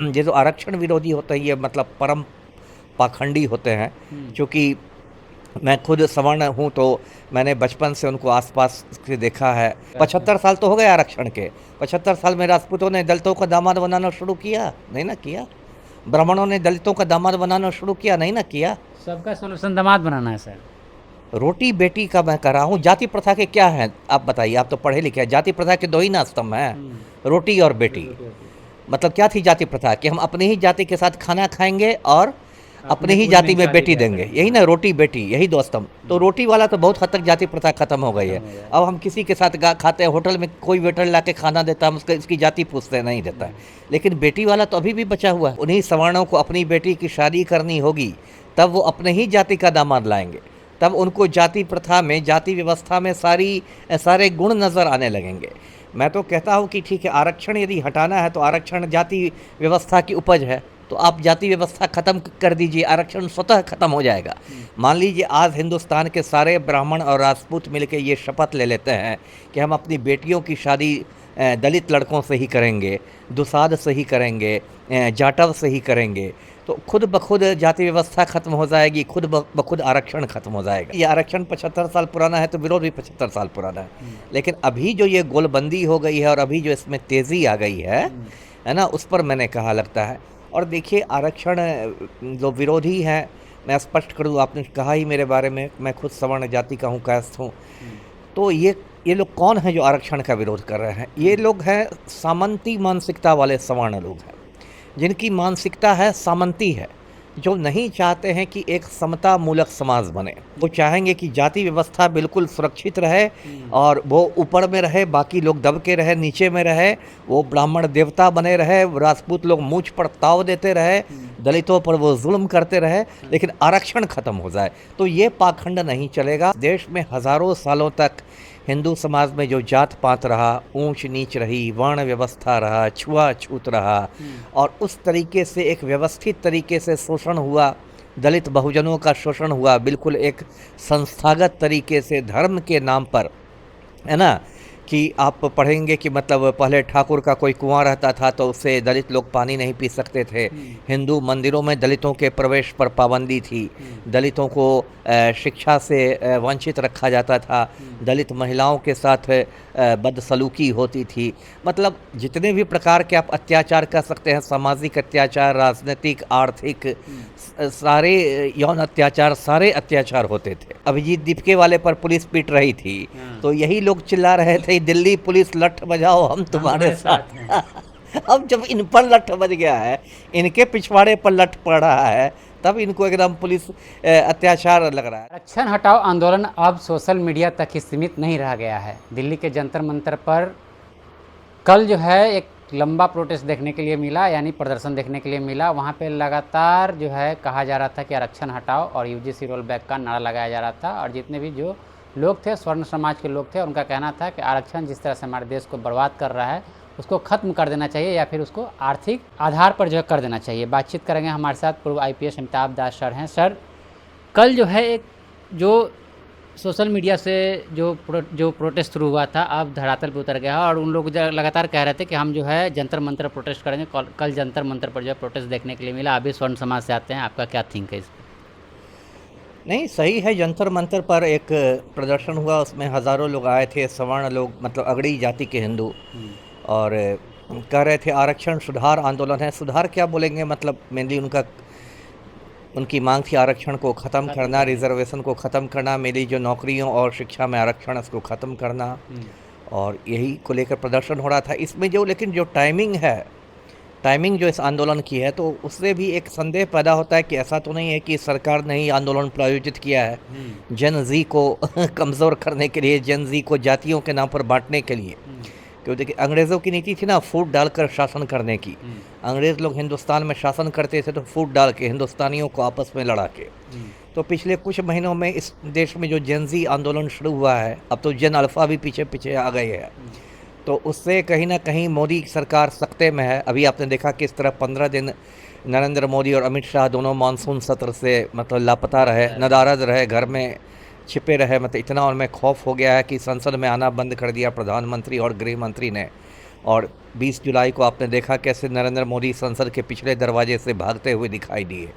ये जो आरक्षण विरोधी होते हैं ये मतलब परम पाखंडी होते हैं। क्योंकि मैं खुद सवर्ण हूँ तो मैंने बचपन से उनको आसपास से देखा है। 75 साल तो हो गए आरक्षण के। 75 साल में राजपूतों ने दलितों का दामाद बनाना शुरू किया? नहीं ना किया। ब्राह्मणों ने दलितों का दामाद बनाना शुरू किया? नहीं ना किया। सबका सोल्यूशन दामाद बनाना है सर। रोटी बेटी का मैं कह रहा हूँ। जाति प्रथा के क्या हैं आप बताइए, आप तो पढ़े लिखे हैं। जाति प्रथा के दो ही ना स्तंभ हैं, रोटी और बेटी। मतलब क्या थी जाति प्रथा? कि हम अपनी ही जाति के साथ खाना खाएंगे और अपनी ही जाति में बेटी देंगे, यही ना रोटी बेटी, यही दो स्तंभ। तो रोटी वाला तो बहुत हद तक जाति प्रथा खत्म हो गई है। अब हम किसी के साथ खाते हैं, होटल में कोई वेटर ला के खाना देता है, हम उसकी जाति पूछते नहीं देता है। लेकिन बेटी वाला तो अभी भी बचा हुआ है। उन्हीं सवर्णों को अपनी बेटी की शादी करनी होगी, तब वो अपने ही जाति का दामाद लाएंगे, तब उनको जाति प्रथा में, जाति व्यवस्था में सारे गुण नज़र आने लगेंगे। मैं तो कहता हूँ कि ठीक है, आरक्षण यदि हटाना है तो आरक्षण जाति व्यवस्था की उपज है, तो आप जाति व्यवस्था खत्म कर दीजिए, आरक्षण स्वतः खत्म हो जाएगा। मान लीजिए आज हिंदुस्तान के सारे ब्राह्मण और राजपूत मिलकर ये शपथ ले लेते हैं कि हम अपनी बेटियों की शादी दलित लड़कों से ही करेंगे, दुसाध से ही करेंगे, जाटव से ही करेंगे, तो खुद ब खुद जाति व्यवस्था खत्म हो जाएगी, खुद ब खुद आरक्षण खत्म हो जाएगा। ये आरक्षण 75 साल पुराना है तो विरोध भी 75 साल पुराना है। लेकिन अभी जो ये गोलबंदी हो गई है और अभी जो इसमें तेज़ी आ गई है ना, उस पर मैंने कहा लगता है। और देखिए आरक्षण जो विरोधी हैं, मैं स्पष्ट करूँ, आपने कहा ही मेरे बारे में, मैं खुद सवर्ण जाति का हूँ, कायस्थ हूँ। तो ये लोग कौन हैं जो आरक्षण का विरोध कर रहे हैं? ये लोग हैं सामंती मानसिकता वाले सवर्ण लोग हैं, जिनकी मानसिकता है सामंती है, जो नहीं चाहते हैं कि एक समता मूलक समाज बने। वो चाहेंगे कि जाति व्यवस्था बिल्कुल सुरक्षित रहे और वो ऊपर में रहे, बाकी लोग दब के रहे, नीचे में रहे, वो ब्राह्मण देवता बने रहे, राजपूत लोग मूंछ पर ताव देते रहे, दलितों पर वो जुल्म करते रहे, लेकिन आरक्षण खत्म हो जाए। तो ये पाखंड नहीं चलेगा। देश में हज़ारों सालों तक हिंदू समाज में जो जात पात रहा, ऊंच नीच रही, वर्ण व्यवस्था रहा, छुआछूत रहा, और उस तरीके से एक व्यवस्थित तरीके से शोषण हुआ, दलित बहुजनों का शोषण हुआ, बिल्कुल एक संस्थागत तरीके से धर्म के नाम पर, है ना। कि आप पढ़ेंगे कि मतलब पहले ठाकुर का कोई कुआं रहता था तो उससे दलित लोग पानी नहीं पी सकते थे। हिंदू मंदिरों में दलितों के प्रवेश पर पाबंदी थी, दलितों को शिक्षा से वंचित रखा जाता था, दलित महिलाओं के साथ बदसलूकी होती थी। मतलब जितने भी प्रकार के आप अत्याचार कर सकते हैं, सामाजिक अत्याचार, राजनीतिक, आर्थिक, सारे यौन अत्याचार, सारे अत्याचार होते थे। अभिजीत दीपके वाले पर पुलिस पीट रही थी तो यही लोग चिल्ला रहे थे, दिल्ली पुलिस लठ बजाओ हम तुम्हारे साथ हैं। अब जब इन पर लठ बज गया है, इनके पिछवाड़े पर लठ पड़ रहा है, तब इनको एकदम पुलिस अत्याचार लग रहा है। आरक्षण हटाओ आंदोलन अब सोशल मीडिया तक ही सीमित नहीं रह गया है। दिल्ली के जंतर मंतर पर कल जो है एक लंबा प्रोटेस्ट देखने के लिए मिला, यानी प्रदर्शन देखने के लिए मिला। वहाँ पे लगातार जो है कहा जा रहा था कि आरक्षण हटाओ और यूजीसी रोल बैक का नारा लगाया जा रहा था। और जितने भी जो लोग थे, स्वर्ण समाज के लोग थे, उनका कहना था कि आरक्षण जिस तरह से हमारे देश को बर्बाद कर रहा है उसको ख़त्म कर देना चाहिए या फिर उसको आर्थिक आधार पर जो है कर देना चाहिए। बातचीत करेंगे हमारे साथ पूर्व IPS अमिताभ दास सर हैं। सर, कल जो है एक जो सोशल मीडिया से जो प्रोटेस्ट शुरू हुआ था अब धरातल पर उतर गया है और उन लोग लगातार कह रहे थे कि हम जो है जंतर मंतर प्रोटेस्ट करेंगे। कल जंतर मंतर पर जो है प्रोटेस्ट देखने के लिए मिला। अभी स्वर्ण समाज से आते हैं, आपका क्या थिंक है इस पर? नहीं, सही है। जंतर मंतर पर एक प्रदर्शन हुआ, उसमें हज़ारों लोग आए थे, सवर्ण लोग, मतलब अगड़ी जाति के हिंदू, और कह रहे थे आरक्षण सुधार आंदोलन है। सुधार क्या बोलेंगे, मतलब मेनली उनकी मांग थी आरक्षण को ख़त्म करना, रिजर्वेशन को ख़त्म करना, मेरी जो नौकरियों और शिक्षा में आरक्षण उसको ख़त्म करना, और यही को लेकर प्रदर्शन हो रहा था। इसमें जो लेकिन जो टाइमिंग जो इस आंदोलन की है, तो उससे भी एक संदेह पैदा होता है कि ऐसा तो नहीं है कि सरकार ने ही आंदोलन प्रायोजित किया है जन जी को कमज़ोर करने के लिए, जन जी को जातियों के नाम पर बांटने के लिए। क्योंकि देखिए अंग्रेज़ों की नीति थी ना फूट डालकर शासन करने की। अंग्रेज़ लोग हिंदुस्तान में शासन करते थे तो फूट डाल के हिंदुस्तानियों को आपस में लड़ा के। तो पिछले कुछ महीनों में इस देश में जो जन जी आंदोलन शुरू हुआ है, अब तो जन अल्फ़ा भी पीछे पीछे आ गए हैं, तो उससे कहीं ना कहीं मोदी सरकार सख्ते में है। अभी आपने देखा कि इस तरह 15 दिन नरेंद्र मोदी और अमित शाह दोनों मानसून सत्र से मतलब लापता रहे, नदारद रहे, घर में छिपे रहे। मतलब इतना उनमें खौफ हो गया है कि संसद में आना बंद कर दिया प्रधानमंत्री और गृह मंत्री ने। और 20 जुलाई को आपने देखा कैसे नरेंद्र मोदी संसद के पिछले दरवाजे से भागते हुए दिखाई दिए।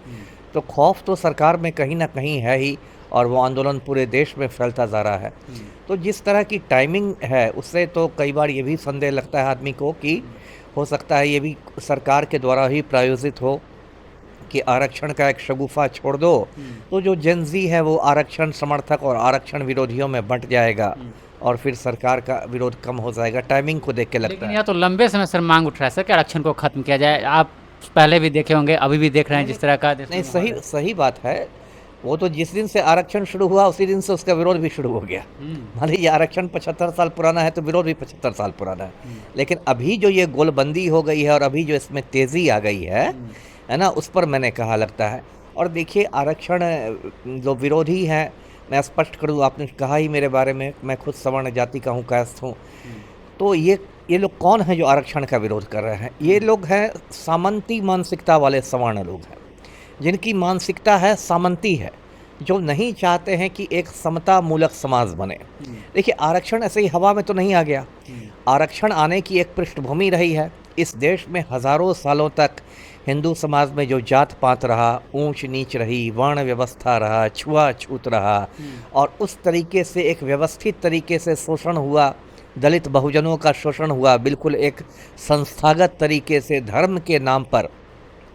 तो खौफ तो सरकार में कहीं ना कहीं है ही, और वो आंदोलन पूरे देश में फैलता जा रहा है। तो जिस तरह की टाइमिंग है उससे तो कई बार ये भी संदेह लगता है आदमी को कि हो सकता है ये भी सरकार के द्वारा ही प्रायोजित हो कि आरक्षण का एक शगुफा छोड़ दो तो जो जेनजी है वो आरक्षण समर्थक और आरक्षण विरोधियों में बंट जाएगा और फिर सरकार का विरोध कम हो जाएगा। टाइमिंग को देख के लगता लेकिन है। यह तो लंबे समय से मांग उठ रहा है सर कि आरक्षण को खत्म किया जाए। आप पहले भी देखे होंगे, अभी भी देख रहे हैं जिस तरह का देश में नहीं, माहौल सही है। सही बात है। वो तो जिस दिन से आरक्षण शुरू हुआ उसी दिन से उसका विरोध भी शुरू हो गया। मान लीजिए आरक्षण 75 साल पुराना है तो विरोध भी 75 साल पुराना है। लेकिन अभी जो ये गोलबंदी हो गई है और अभी जो इसमें तेज़ी आ गई है ना, उस पर मैंने कहा लगता है। और देखिए आरक्षण जो विरोधी हैं, मैं स्पष्ट करूँ, आपने कहा ही मेरे बारे में, मैं खुद सवर्ण जाति का हूँ, कायस्थ हूँ। तो ये लोग कौन हैं जो आरक्षण का विरोध कर रहे हैं? ये लोग हैं सामंती मानसिकता वाले सवर्ण लोग हैं, जिनकी मानसिकता है सामंती है, जो नहीं चाहते हैं कि एक समता मूलक समाज बने। देखिए आरक्षण ऐसे ही हवा में तो नहीं आ गया। आरक्षण आने की एक पृष्ठभूमि रही है। इस देश में हज़ारों सालों तक हिंदू समाज में जो जात पात रहा, ऊंच नीच रही, वर्ण व्यवस्था रहा, छुआछूत रहा, और उस तरीके से एक व्यवस्थित तरीके से शोषण हुआ, दलित बहुजनों का शोषण हुआ, बिल्कुल एक संस्थागत तरीके से धर्म के नाम पर,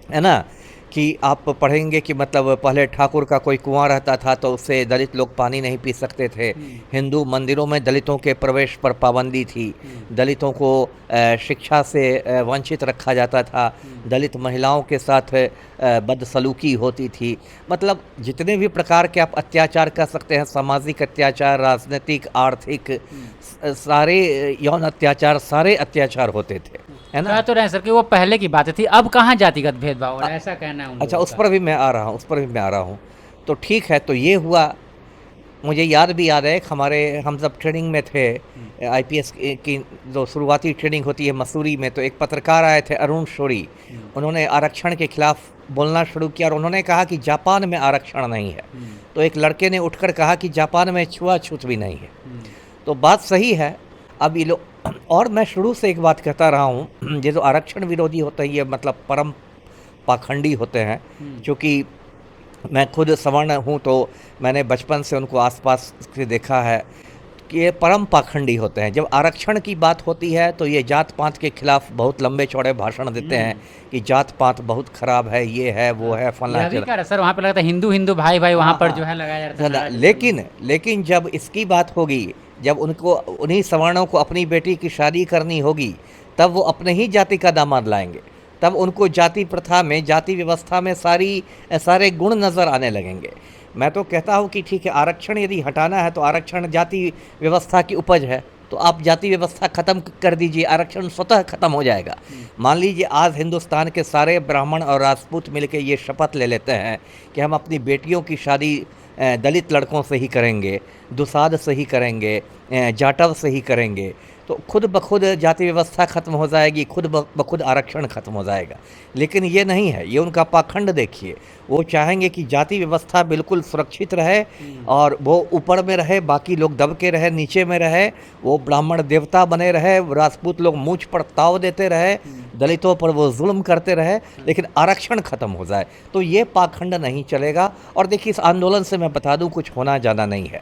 है ना, कि आप पढ़ेंगे कि मतलब पहले ठाकुर का कोई कुआं रहता था तो उससे दलित लोग पानी नहीं पी सकते थे। हिंदू मंदिरों में दलितों के प्रवेश पर पाबंदी थी। दलितों को शिक्षा से वंचित रखा जाता था। दलित महिलाओं के साथ बदसलूकी होती थी। मतलब जितने भी प्रकार के आप अत्याचार कर सकते हैं, सामाजिक अत्याचार, राजनीतिक, आर्थिक, सारे यौन अत्याचार, सारे अत्याचार होते थे, है ना। कह तो रहे हैं सर कि वो पहले की बातें थी, अब कहाँ जातिगत भेदभाव हो रहा है, ऐसा कहना है उन अच्छा, लोगों उस का। पर भी मैं आ रहा हूँ, उस पर भी मैं आ रहा हूँ। तो ठीक है, तो ये हुआ। मुझे याद भी याद है कि हम जब ट्रेनिंग में थे, आईपीएस की जो शुरुआती ट्रेनिंग होती है मसूरी में, तो एक पत्रकार आए थे अरुण शोरी। उन्होंने आरक्षण के खिलाफ बोलना शुरू किया और उन्होंने कहा कि जापान में आरक्षण नहीं है। तो एक लड़के ने उठकर कहा कि जापान में छुआछूत भी नहीं है। तो बात सही है। अब ये लोग, और मैं शुरू से एक बात कहता रहा हूँ, ये जो आरक्षण विरोधी होते हैं ये मतलब परम पाखंडी होते हैं। क्योंकि मैं खुद सवर्ण हूँ तो मैंने बचपन से उनको आसपास से देखा है कि ये परम पाखंडी होते हैं। जब आरक्षण की बात होती है तो ये जात पात के खिलाफ बहुत लंबे चौड़े भाषण देते हैं कि जात पात बहुत खराब है, ये है, वो है, फलना यह भी कह रहे सर, वहाँ पे लगता है हिंदू हिंदू भाई भाई वहाँ पर जो है लगाया जाता है नारा। लेकिन जब इसकी बात होगी, जब उनको उन्हीं सवर्णों को अपनी बेटी की शादी करनी होगी, तब वो अपने ही जाति का दामाद लाएंगे। तब उनको जाति प्रथा में, जाति व्यवस्था में सारे गुण नज़र आने लगेंगे। मैं तो कहता हूँ कि ठीक है, आरक्षण यदि हटाना है तो आरक्षण जाति व्यवस्था की उपज है, तो आप जाति व्यवस्था ख़त्म कर दीजिए, आरक्षण स्वतः ख़त्म हो जाएगा। मान लीजिए आज हिंदुस्तान के सारे ब्राह्मण और राजपूत मिलकर ये शपथ ले लेते हैं कि हम अपनी बेटियों की शादी दलित लड़कों से ही करेंगे, दुसाध से ही करेंगे, जाटव से ही करेंगे, तो खुद ब खुद जाति व्यवस्था खत्म हो जाएगी, खुद ब खुद आरक्षण खत्म हो जाएगा। लेकिन ये नहीं है, ये उनका पाखंड देखिए। वो चाहेंगे कि जाति व्यवस्था बिल्कुल सुरक्षित रहे और वो ऊपर में रहे, बाकी लोग दब के रहे, नीचे में रहे, वो ब्राह्मण देवता बने रहे, राजपूत लोग मूंछ पर ताव देते रहे, दलितों पर वो जुल्म करते रहे, लेकिन आरक्षण खत्म हो जाए। तो ये पाखंड नहीं चलेगा। और देखिए, इस आंदोलन से मैं बता दूं कुछ होना ज़्यादा नहीं है।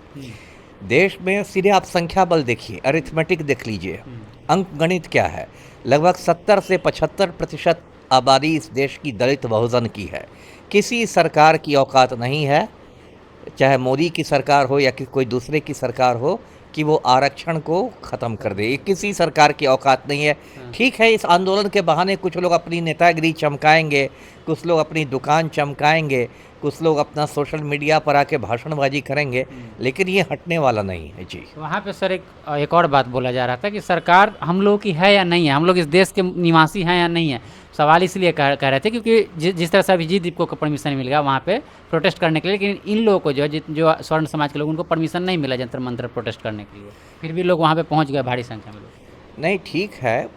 देश में सीधे आप संख्या बल देखिए, अरिथमेटिक देख लीजिए, अंक गणित क्या है। लगभग 70 से 75% आबादी इस देश की दलित बहुजन की है। किसी सरकार की औकात नहीं है, चाहे मोदी की सरकार हो या कोई दूसरे की सरकार हो, कि वो आरक्षण को ख़त्म कर दे। ये किसी सरकार की औकात नहीं है। ठीक है, इस आंदोलन के बहाने कुछ लोग अपनी नेतागिरी चमकाएंगे, कुछ लोग अपनी दुकान चमकाएंगे, कुछ लोग अपना सोशल मीडिया पर आके भाषणबाजी करेंगे, लेकिन ये हटने वाला नहीं है जी। वहाँ पे सर एक और बात बोला जा रहा था कि सरकार हम लोगों की है या नहीं है, हम लोग इस देश के निवासी हैं या नहीं है। सवाल इसलिए कह रहे थे क्योंकि जिस तरह से अभिजीत दीप को परमिशन मिल गया वहाँ पे प्रोटेस्ट करने के लिए, लेकिन इन लोगों को जो स्वर्ण समाज के लोग, उनको परमिशन नहीं मिला जंतर मंतर प्रोटेस्ट करने के लिए, फिर भी लोग वहाँ पे पहुँच गए भारी संख्या में लोग। नहीं, ठीक है।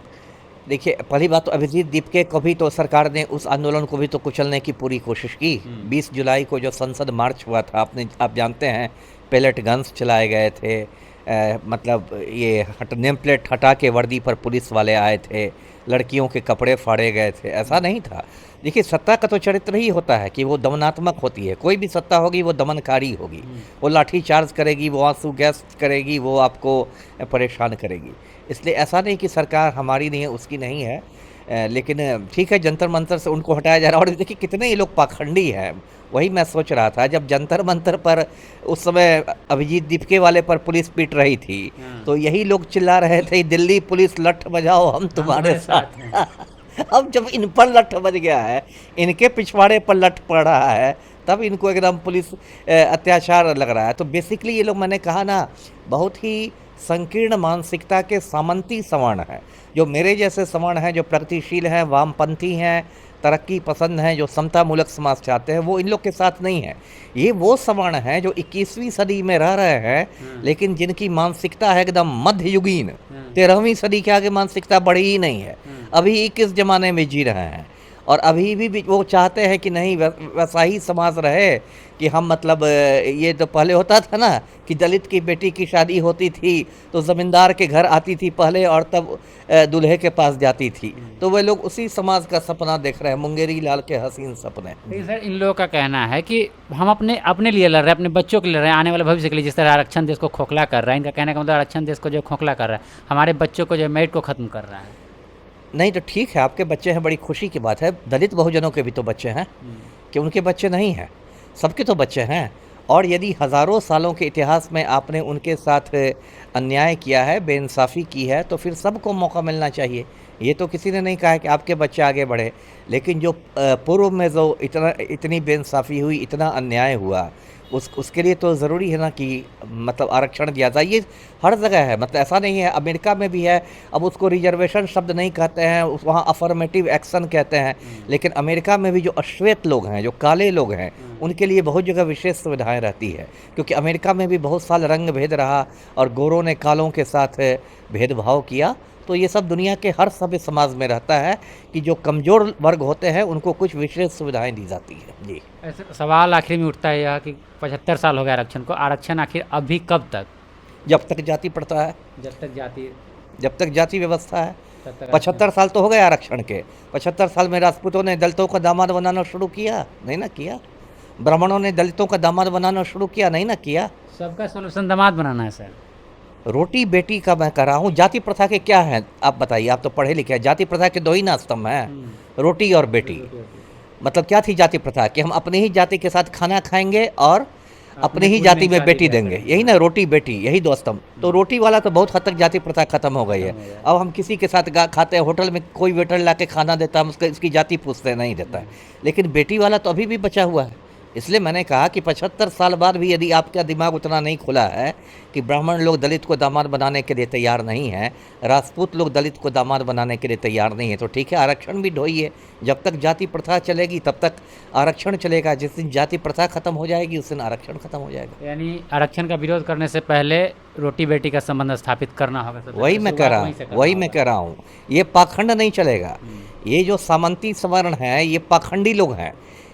देखिए, पहली बात तो अभिजीत दीपके को भी तो सरकार ने उस आंदोलन को भी तो कुचलने की पूरी कोशिश की। 20 जुलाई को जो संसद मार्च हुआ था, आप जानते हैं, पेलेट गन्स चलाए गए थे, मतलब ये नेम प्लेट हटा के वर्दी पर पुलिस वाले आए थे, लड़कियों के कपड़े फाड़े गए थे, ऐसा नहीं था। देखिए, सत्ता का तो चरित्र ही होता है कि वो दमनात्मक होती है। कोई भी सत्ता होगी वो दमनकारी होगी, वो लाठी चार्ज करेगी, वो आंसू गैस करेगी, वो आपको परेशान करेगी। इसलिए ऐसा नहीं कि सरकार हमारी नहीं है, उसकी नहीं है, लेकिन ठीक है, जंतर मंतर से उनको हटाया जा रहा है। और देखिए कितने ये लोग पाखंडी हैं। वही मैं सोच रहा था, जब जंतर मंतर पर उस समय अभिजीत दीपके वाले पर पुलिस पीट रही थी, तो यही लोग चिल्ला रहे थे, दिल्ली पुलिस लठ बजाओ हम तुम्हारे साथ हैं। अब जब इन पर लठ बज गया है, इनके पिछवाड़े पर लठ पड़ रहा है, तब इनको एकदम पुलिस अत्याचार लग रहा है। तो बेसिकली ये लोग, मैंने कहा ना, बहुत ही संकीर्ण मानसिकता के सामंती सवर्ण हैं। जो मेरे जैसे सवर्ण हैं, जो प्रगतिशील हैं, वामपंथी हैं, तरक्की पसंद हैं, जो समतामूलक समाज चाहते हैं, वो इन लोग के साथ नहीं है। ये वो सवर्ण हैं जो 21वीं सदी में रह रहे हैं, लेकिन जिनकी मानसिकता है एकदम मध्ययुगीन। 13वीं सदी के आगे मानसिकता बढ़ी ही नहीं है। अभी 21 जमाने में जी रहे हैं, और अभी भी वो चाहते हैं कि नहीं, वैसा ही समाज रहे कि हम, मतलब ये तो पहले होता था ना कि दलित की बेटी की शादी होती थी तो ज़मींदार के घर आती थी पहले, और तब दूल्हे के पास जाती थी। तो वे लोग उसी समाज का सपना देख रहे हैं, मुंगेरी लाल के हसीन सपने। लेकिन सर, इन लोगों का कहना है कि हम अपने लिए लड़ रहे हैं, अपने बच्चों के लिए लड़ रहे हैं, आने वाले भविष्य के लिए। जिस तरह आरक्षण देश को खोखला कर रहा है, इनका कहने का मतलब आरक्षण देश को जो खोखला कर रहा है, हमारे बच्चों को जो मेरिट को ख़त्म कर रहा है। नहीं तो ठीक है, आपके बच्चे हैं, बड़ी खुशी की बात है। दलित बहुजनों के भी तो बच्चे हैं, कि उनके बच्चे नहीं हैं? सबके तो बच्चे हैं। और यदि हज़ारों सालों के इतिहास में आपने उनके साथ अन्याय किया है, बेइंसाफ़ी की है, तो फिर सबको मौका मिलना चाहिए। ये तो किसी ने नहीं कहा है कि आपके बच्चे आगे बढ़े, लेकिन जो पूर्व में जो इतनी बेइंसाफ़ी हुई, इतना अन्याय हुआ, उसके लिए तो ज़रूरी है ना कि मतलब आरक्षण दिया जाए। ये हर जगह है, मतलब ऐसा नहीं है, अमेरिका में भी है। अब उसको रिजर्वेशन शब्द नहीं कहते हैं, वहाँ अफर्मेटिव एक्शन कहते हैं। लेकिन अमेरिका में भी जो अश्वेत लोग हैं, जो काले लोग हैं, उनके लिए बहुत जगह विशेष सुविधाएं रहती है, क्योंकि अमेरिका में भी बहुत साल रंग भेद रहा और गोरों ने कालों के साथ भेदभाव किया। तो ये सब दुनिया के हर सभ्य समाज में रहता है कि जो कमज़ोर वर्ग होते हैं उनको कुछ विशेष सुविधाएं दी जाती है। जी, ऐसे सवाल आखिर में उठता है यह कि 75 साल हो गया आरक्षण को, आरक्षण आखिर अभी कब तक? जब तक जाति प्रथा है, जब तक जाति व्यवस्था है। 75 साल तो हो गए आरक्षण के। 75 साल में राजपूतों ने दलितों का दामाद बनाना शुरू किया? नहीं ना किया। ब्राह्मणों ने दलितों का दामाद बनाना शुरू किया? नहीं ना किया। सबका सोल्यूशन दामाद बनाना है सर। रोटी बेटी का मैं कर रहा हूँ। जाति प्रथा के क्या हैं आप बताइए? आप तो पढ़े लिखे हैं। जाति प्रथा के दो ही ना स्तंभ हैं, रोटी और बेटी। मतलब क्या थी जाति प्रथा? कि हम अपनी ही जाति के साथ खाना खाएंगे और अपनी ही जाति में बेटी देंगे, यही ना रोटी बेटी, यही दो स्तंभ। तो रोटी वाला तो बहुत हद तक जाति प्रथा खत्म हो गई है। अब हम किसी के साथ खाते हैं, होटल में कोई वेटर ला के खाना देता है, हम उसका इसकी जाति पूछते नहीं देता है। लेकिन बेटी वाला तो अभी भी बचा हुआ है। इसलिए मैंने कहा कि 75 साल बाद भी यदि आपका दिमाग उतना नहीं खुला है कि ब्राह्मण लोग दलित को दामाद बनाने के लिए तैयार नहीं हैं, राजपूत लोग दलित को दामाद बनाने के लिए तैयार नहीं है, तो ठीक है, आरक्षण भी ढोइए। जब तक जाति प्रथा चलेगी तब तक आरक्षण चलेगा। जिस दिन जाति प्रथा खत्म हो जाएगी उस दिन आरक्षण खत्म हो जाएगा। यानी आरक्षण का विरोध करने से पहले रोटी बेटी का संबंध स्थापित करना होगा। वही मैं कह रहा हूँ, ये पाखंड नहीं चलेगा। ये जो सामंती सवर्ण है, ये पाखंडी लोग हैं।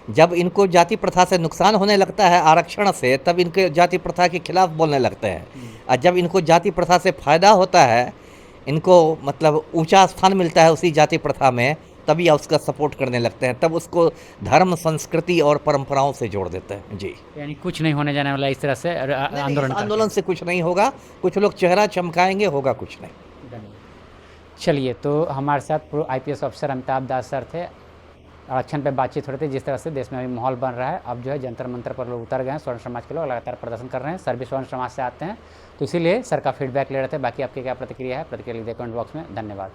जब इनको जाति प्रथा से नुकसान होने लगता है आरक्षण से, तब इनके जाति प्रथा के खिलाफ बोलने लगते हैं। और जब इनको जाति प्रथा से फ़ायदा होता है, इनको मतलब ऊंचा स्थान मिलता है उसी जाति प्रथा में, तभी उसका सपोर्ट करने लगते हैं। तब उसको धर्म, संस्कृति और परंपराओं से जोड़ देते हैं। जी, यानी कुछ नहीं होने जाने वाला इस तरह से आंदोलन से कुछ नहीं होगा। कुछ लोग चेहरा चमकाएंगे, होगा कुछ नहीं। चलिए, तो हमारे साथ पूर्व IPS ऑफिसर अमिताभ दास सर थे। आरक्षण पे बातचीत हो रही थी। जिस तरह से देश में अभी माहौल बन रहा है, अब जो है जंतर मंतर पर लोग उतर गए हैं, स्वर्ण समाज के लोग लगातार प्रदर्शन कर रहे हैं, सर भी स्वर्ण समाज से आते हैं, तो इसीलिए सर का फीडबैक ले रहे थे। बाकी आपकी क्या प्रतिक्रिया है, प्रतिक्रिया लिखिए कमेंट बॉक्स में। धन्यवाद।